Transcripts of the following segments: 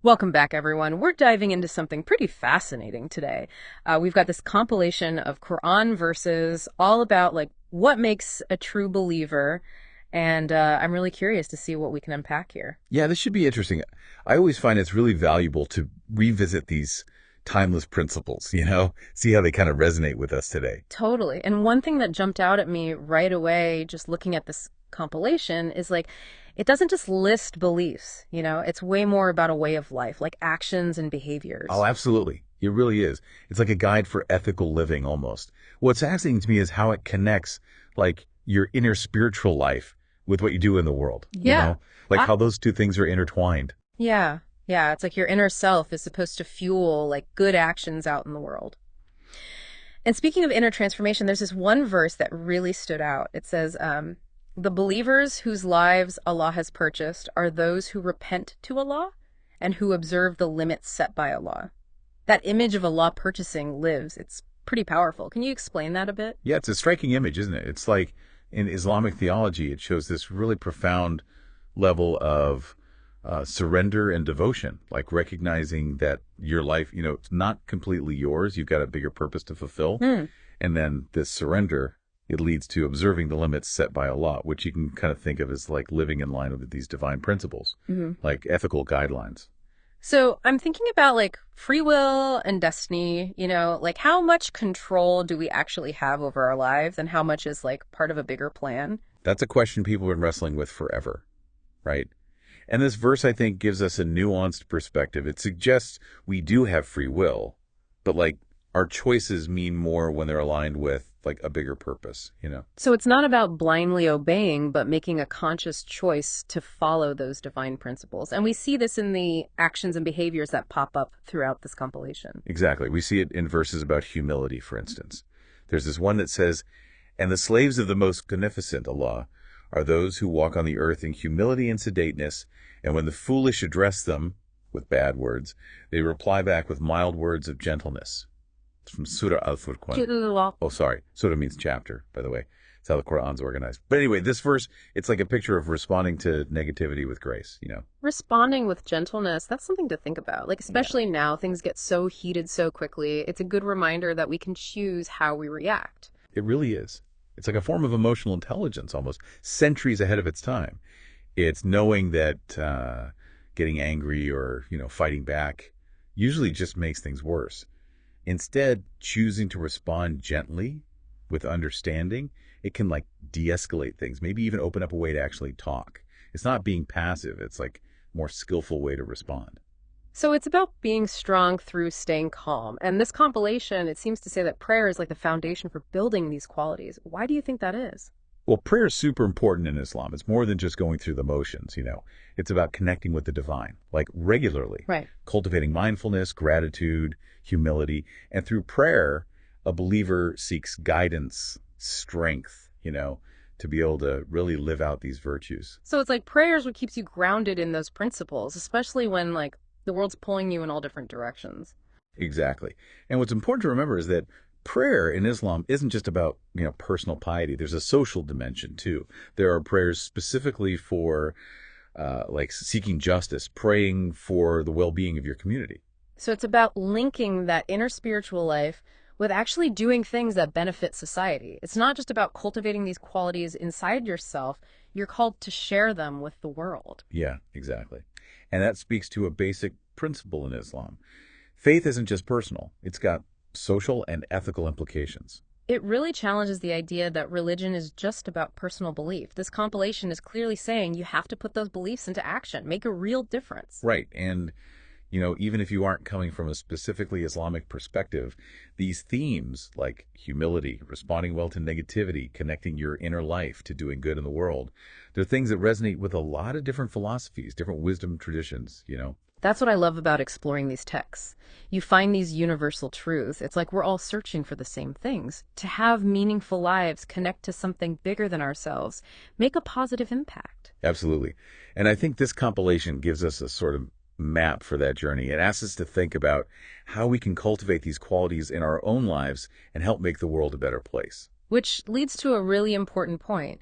Welcome back, everyone. We're diving into something pretty fascinating today. We've got this compilation of Quran verses all about like what makes a true believer, and I'm really curious to see what we can unpack here. Yeah, this should be interesting. I always find it's really valuable to revisit these timeless principles, see how they kind of resonate with us today. Totally. And one thing that jumped out at me right away, just looking at this compilation, is like it doesn't just list beliefs, it's way more about a way of life, like actions and Oh, behaviors. absolutely. It really is. It's like a guide for ethical living almost. What's fascinating to me is how it connects like your inner spiritual life with what you do in the world, Yeah. like I, how those two things are intertwined. yeah. Yeah. It's like your inner self is supposed to fuel like good actions out in the world. And speaking of inner transformation, there's this one verse that really stood out. It says, the believers whose lives Allah has purchased are those who repent to Allah and who observe the limits set by Allah. That image of Allah purchasing lives. It's pretty powerful. Can you explain that a bit? Yeah, it's a striking image, isn't it? It's like in Islamic theology, it shows this really profound level of surrender and devotion, like recognizing that your life, it's not completely yours. You've got a bigger purpose to fulfill. Hmm. And then this surrender, it leads to observing the limits set by Allah, which you can kind of think of as like living in line with these divine principles, like ethical guidelines. So I'm thinking about like free will and destiny, like how much control do we actually have over our lives and how much is like part of a bigger plan? That's a question people have been wrestling with forever, right? And this verse, I think, gives us a nuanced perspective. It suggests we do have free will, but like our choices mean more when they're aligned with like a bigger purpose. So it's not about blindly obeying, but making a conscious choice to follow those divine principles. And we see this in the actions and behaviors that pop up throughout this compilation. Exactly. We see it in verses about humility, for instance. There's this one that says, "And the slaves of the most beneficent Allah are those who walk on the earth in humility and sedateness, and when the foolish address them with bad words, they reply back with mild words of gentleness." It's from Surah Al-Furqan. Oh, sorry. Surah means chapter, by the way. It's how the Quran's organized. But anyway, this verse, it's like a picture of responding to negativity with grace. Responding with gentleness, that's something to think about. Like, Yeah, especially now, things get so heated so quickly. It's a good reminder that we can choose how we react. it really is. It's like a form of emotional intelligence almost, centuries ahead of its time. It's knowing that getting angry or, fighting back usually just makes things worse. Instead, choosing to respond gently with understanding, it can like de-escalate things, maybe even open up a way to actually talk. It's not being passive. It's like a more skillful way to respond. So it's about being strong through staying calm. And this compilation, it seems to say that prayer is like the foundation for building these qualities. Why do you think that is? Well, prayer is super important in Islam. It's more than just going through the motions. It's about connecting with the divine, like regularly, Right. cultivating mindfulness, gratitude, humility. And through prayer, a believer seeks guidance, strength, to be able to really live out these virtues. So it's like prayer is what keeps you grounded in those principles, especially when like the world's pulling you in all different directions. Exactly. And what's important to remember is that prayer in Islam isn't just about, personal piety. There's a social dimension too. There are prayers specifically for like seeking justice, praying for the well-being of your community. So it's about linking that inner spiritual life with actually doing things that benefit society. It's not just about cultivating these qualities inside yourself. You're called to share them with the world. Yeah, exactly. And that speaks to a basic principle in Islam. Faith isn't just personal. It's got social and ethical implications. It really challenges the idea that religion is just about personal belief. This compilation is clearly saying you have to put those beliefs into action, make a real difference. Right. And even if you aren't coming from a specifically Islamic perspective, these themes like humility, responding well to negativity, connecting your inner life to doing good in the world, they're things that resonate with a lot of different philosophies, different wisdom traditions. That's what I love about exploring these texts. You find these universal truths. It's like we're all searching for the same things to have meaningful lives, connect to something bigger than ourselves, make a positive impact. Absolutely. And I think this compilation gives us a sort of map for that journey. It asks us to think about how we can cultivate these qualities in our own lives and help make the world a better place. Which leads to a really important point.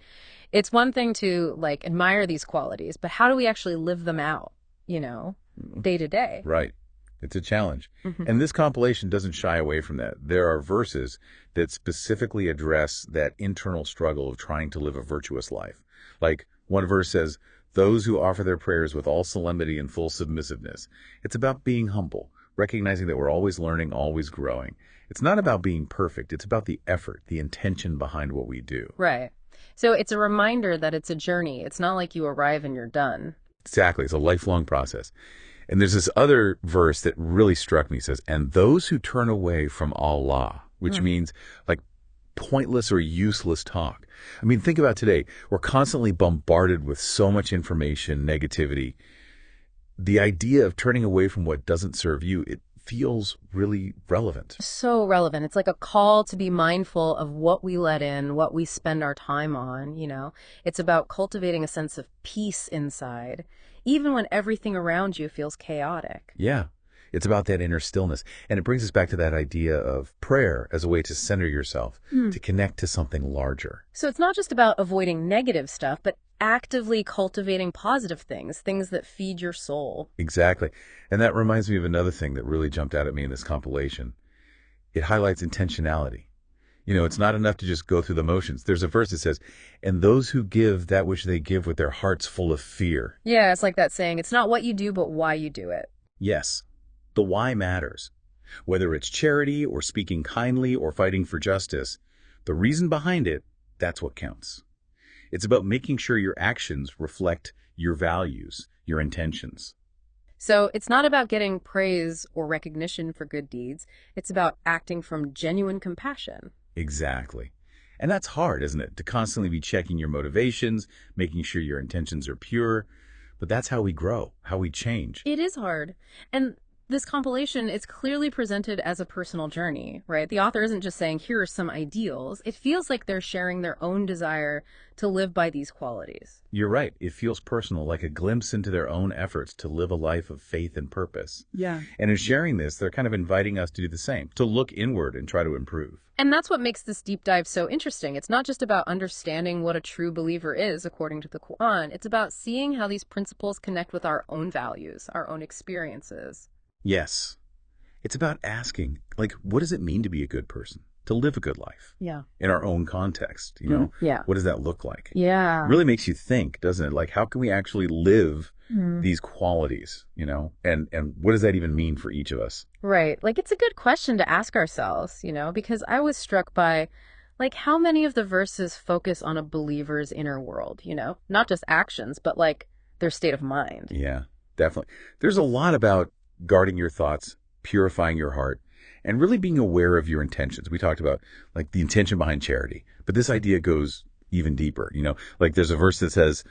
It's one thing to like admire these qualities, but how do we actually live them out, you know? day to day. Right. It's a challenge. Hmm. And this compilation doesn't shy away from that. There are verses that specifically address that internal struggle of trying to live a virtuous life. Like one verse says, those who offer their prayers with all solemnity and full submissiveness. It's about being humble, recognizing that we're always learning, always growing. It's not about being perfect. It's about the effort, the intention behind what we do. Right. So it's a reminder that it's a journey. It's not like you arrive and you're done. Exactly. It's a lifelong process. And there's this other verse that really struck me. It says, and those who turn away from Allah, which means like pointless or useless talk. I mean, think about today. We're constantly bombarded with so much information, negativity. The idea of turning away from what doesn't serve you, it feels really relevant. So relevant. It's like a call to be mindful of what we let in, what we spend our time on, you know. It's about cultivating a sense of peace inside, even when everything around you feels chaotic. Yeah. It's about that inner stillness. And it brings us back to that idea of prayer as a way to center yourself, to connect to something larger. So it's not just about avoiding negative stuff, but actively cultivating positive things, things that feed your soul. Exactly. And that reminds me of another thing that really jumped out at me in this compilation. It highlights intentionality. You know, it's not enough to just go through the motions. There's a verse that says, and those who give that which they give with their hearts full of fear. Yeah, it's like that saying, it's not what you do, but why you do it. Yes, the why matters. Whether it's charity or speaking kindly or fighting for justice, the reason behind it, that's what counts. It's about making sure your actions reflect your values, your intentions. So it's not about getting praise or recognition for good deeds. It's about acting from genuine compassion. Exactly. And that's hard, isn't it? To constantly be checking your motivations, making sure your intentions are pure. But that's how we grow, how we change. It is hard. And this compilation is clearly presented as a personal journey, right? The author isn't just saying, here are some ideals. It feels like they're sharing their own desire to live by these qualities. You're right. It feels personal, like a glimpse into their own efforts to live a life of faith and purpose. Yeah. And in sharing this, they're kind of inviting us to do the same, to look inward and try to improve. And that's what makes this deep dive so interesting. It's not just about understanding what a true believer is according to the Quran. It's about seeing how these principles connect with our own values, our own experiences. Yes. It's about asking, like, what does it mean to be a good person? To live a good life? Yeah. In our own context, you know? Yeah. What does that look like? Yeah. It really makes you think, doesn't it? Like, how can we actually live these qualities, you know? And what does that even mean for each of us? Right. Like, it's a good question to ask ourselves, you know, because I was struck by, like, how many of the verses focus on a believer's inner world, you know? Not just actions, but, like, their state of mind. Yeah, definitely. There's a lot about guarding your thoughts, purifying your heart, and really being aware of your intentions. We talked about like the intention behind charity, but this idea goes even deeper. You know, like there's a verse that says,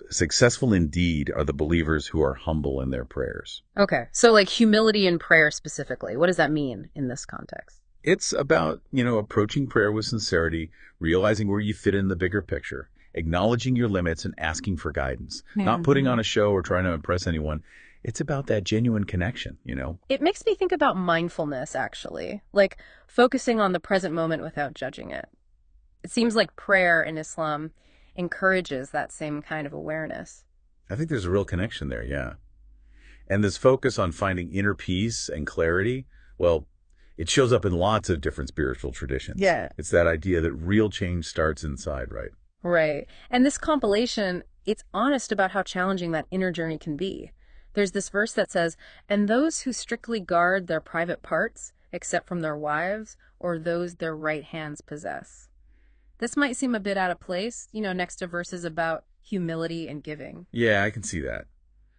successful indeed are the believers who are humble in their prayers. Okay. So like humility in prayer specifically, what does that mean in this context? It's about, you know, approaching prayer with sincerity, realizing where you fit in the bigger picture, acknowledging your limits and asking for guidance, not putting on a show or trying to impress anyone. It's about that genuine connection, you know? It makes me think about mindfulness, actually, like focusing on the present moment without judging it. It seems like prayer in Islam encourages that same kind of awareness. I think there's a real connection there, yeah. And this focus on finding inner peace and clarity, well, it shows up in lots of different spiritual traditions. Yeah. It's that idea that real change starts inside, right? Right. And this compilation, it's honest about how challenging that inner journey can be. There's this verse that says, and those who strictly guard their private parts, except from their wives, or those their right hands possess. This might seem a bit out of place, you know, next to verses about humility and giving. Yeah, I can see that.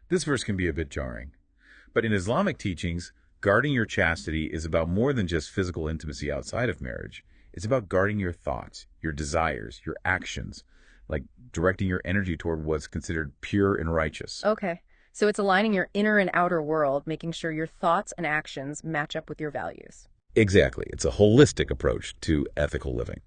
This verse can be a bit jarring. But in Islamic teachings, guarding your chastity is about more than just physical intimacy outside of marriage. It's about guarding your thoughts, your desires, your actions, like directing your energy toward what's considered pure and righteous. Okay. So it's aligning your inner and outer world, making sure your thoughts and actions match up with your values. Exactly. It's a holistic approach to ethical living.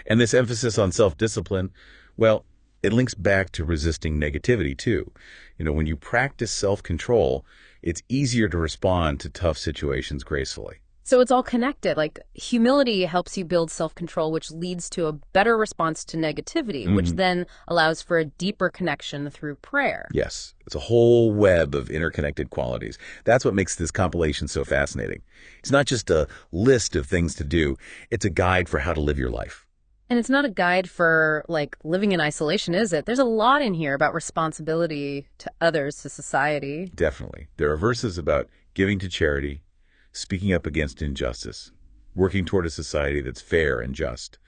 And this emphasis on self-discipline, well, it links back to resisting negativity too. You know, when you practice self-control, it's easier to respond to tough situations gracefully. So it's all connected. Like humility helps you build self-control, which leads to a better response to negativity, which Mhm. then allows for a deeper connection through prayer. Yes, it's a whole web of interconnected qualities. That's what makes this compilation so fascinating. It's not just a list of things to do, it's a guide for how to live your life. And it's not a guide for like living in isolation, is it? There's a lot in here about responsibility to others, to society. Definitely. There are verses about giving to charity, speaking up against injustice, working toward a society that's fair and just.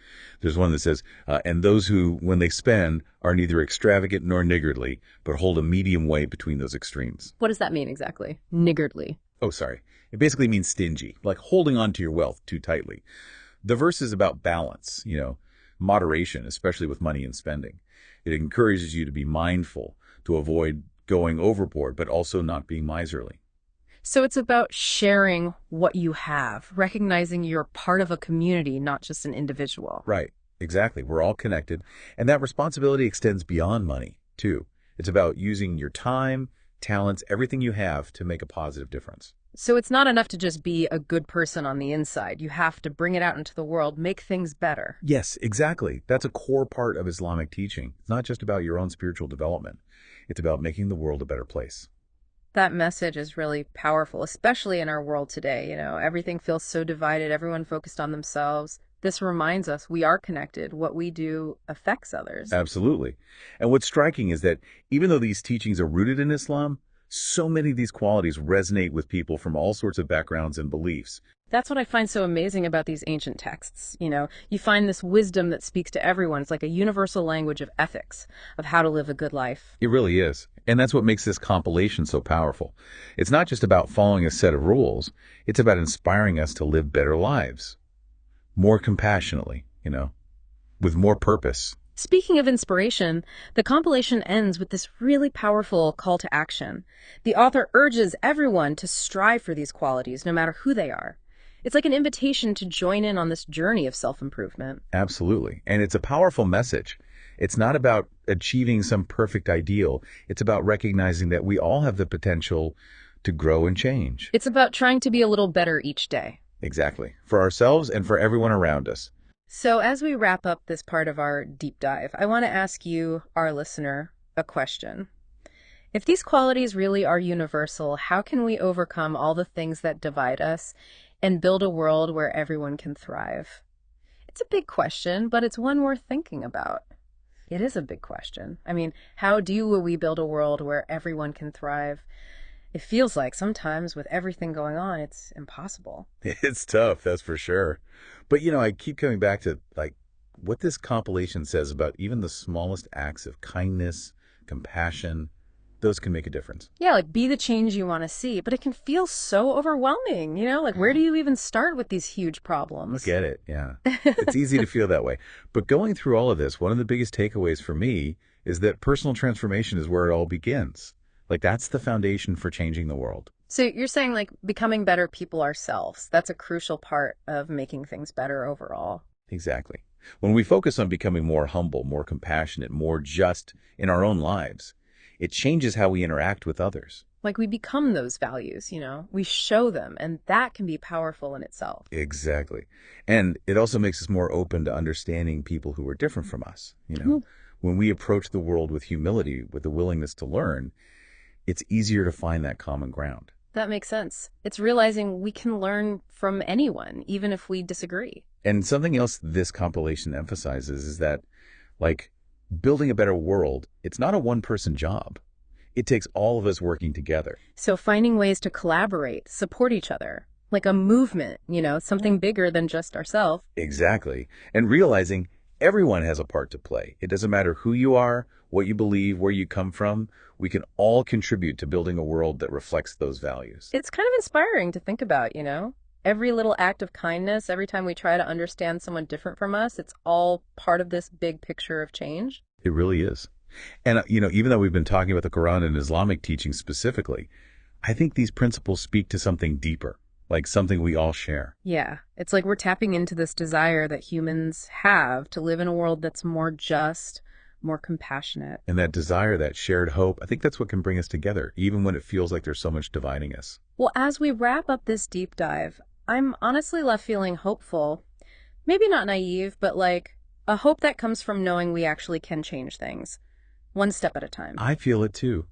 There's one that says, and those who, when they spend, are neither extravagant nor niggardly, but hold a medium way between those extremes. What does that mean exactly? Niggardly. Oh, sorry. It basically means stingy, like holding on to your wealth too tightly. The verse is about balance, moderation, especially with money and spending. It encourages you to be mindful, to avoid going overboard, but also not being miserly. So it's about sharing what you have, recognizing you're part of a community, not just an individual. Right, exactly. We're all connected. And that responsibility extends beyond money, too. It's about using your time, talents, everything you have to make a positive difference. So it's not enough to just be a good person on the inside. You have to bring it out into the world, make things better. Yes, exactly. That's a core part of Islamic teaching. It's not just about your own spiritual development. It's about making the world a better place. That message is really powerful, especially in our world today. Everything feels so divided, everyone focused on themselves. This reminds us we are connected. What we do affects others. Absolutely. And what's striking is that even though these teachings are rooted in Islam, so many of these qualities resonate with people from all sorts of backgrounds and beliefs. That's what I find so amazing about these ancient texts. You find this wisdom that speaks to everyone. It's like a universal language of ethics, of how to live a good life. It really is. And that's what makes this compilation so powerful. It's not just about following a set of rules. It's about inspiring us to live better lives, more compassionately, with more purpose. Speaking of inspiration, the compilation ends with this really powerful call to action. The author urges everyone to strive for these qualities, no matter who they are. It's like an invitation to join in on this journey of self-improvement. Absolutely. And it's a powerful message. It's not about achieving some perfect ideal. It's about recognizing that we all have the potential to grow and change. It's about trying to be a little better each day. Exactly. For ourselves and for everyone around us. So as we wrap up this part of our deep dive, I want to ask you, our listener, a question. If these qualities really are universal, how can we overcome all the things that divide us and build a world where everyone can thrive? It's a big question, but it's one worth thinking about. It is a big question. I mean, how do we build a world where everyone can thrive? It feels like sometimes with everything going on, it's impossible. It's tough, that's for sure. But, I keep coming back to, what this compilation says about even the smallest acts of kindness, compassion, those can make a difference. Yeah, like be the change you want to see, but it can feel so overwhelming, like where do you even start with these huge problems? I get it, yeah. It's easy to feel that way. But going through all of this, one of the biggest takeaways for me is that personal transformation is where it all begins. That's the foundation for changing the world. So you're saying like becoming better people ourselves. That's a crucial part of making things better overall. Exactly. When we focus on becoming more humble, more compassionate, more just in our own lives, it changes how we interact with others. Like we become those values, we show them, and that can be powerful in itself. Exactly. And it also makes us more open to understanding people who are different from us. When we approach the world with humility, with the willingness to learn, it's easier to find that common ground. That makes sense. It's realizing we can learn from anyone, even if we disagree. And something else this compilation emphasizes is that, building a better world, it's not a one-person job. It takes all of us working together. So finding ways to collaborate, support each other, like a movement, something bigger than just ourselves. Exactly. And realizing everyone has a part to play. It doesn't matter who you are, what you believe, where you come from. We can all contribute to building a world that reflects those values. It's kind of inspiring to think about, Every little act of kindness, every time we try to understand someone different from us, it's all part of this big picture of change. It really is. And, even though we've been talking about the Quran and Islamic teachings specifically, I think these principles speak to something deeper, like something we all share. Yeah, it's like we're tapping into this desire that humans have to live in a world that's more just, more compassionate. And that desire, that shared hope, I think that's what can bring us together, even when it feels like there's so much dividing us. Well, as we wrap up this deep dive, I'm honestly left feeling hopeful. Maybe not naive, but like a hope that comes from knowing we actually can change things, one step at a time. I feel it too.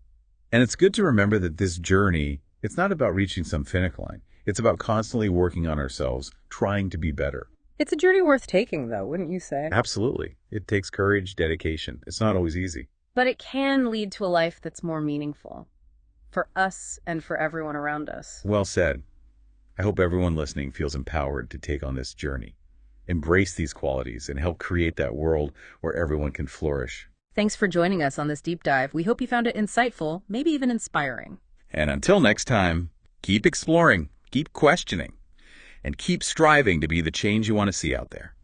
And it's good to remember that this journey, it's not about reaching some finish line. It's about constantly working on ourselves, trying to be better. It's a journey worth taking, though, wouldn't you say? Absolutely. It takes courage, dedication. It's not always easy. But it can lead to a life that's more meaningful for us and for everyone around us. Well said. I hope everyone listening feels empowered to take on this journey. Embrace these qualities and help create that world where everyone can flourish. Thanks for joining us on this deep dive. We hope you found it insightful, maybe even inspiring. And until next time, keep exploring, keep questioning, and keep striving to be the change you want to see out there.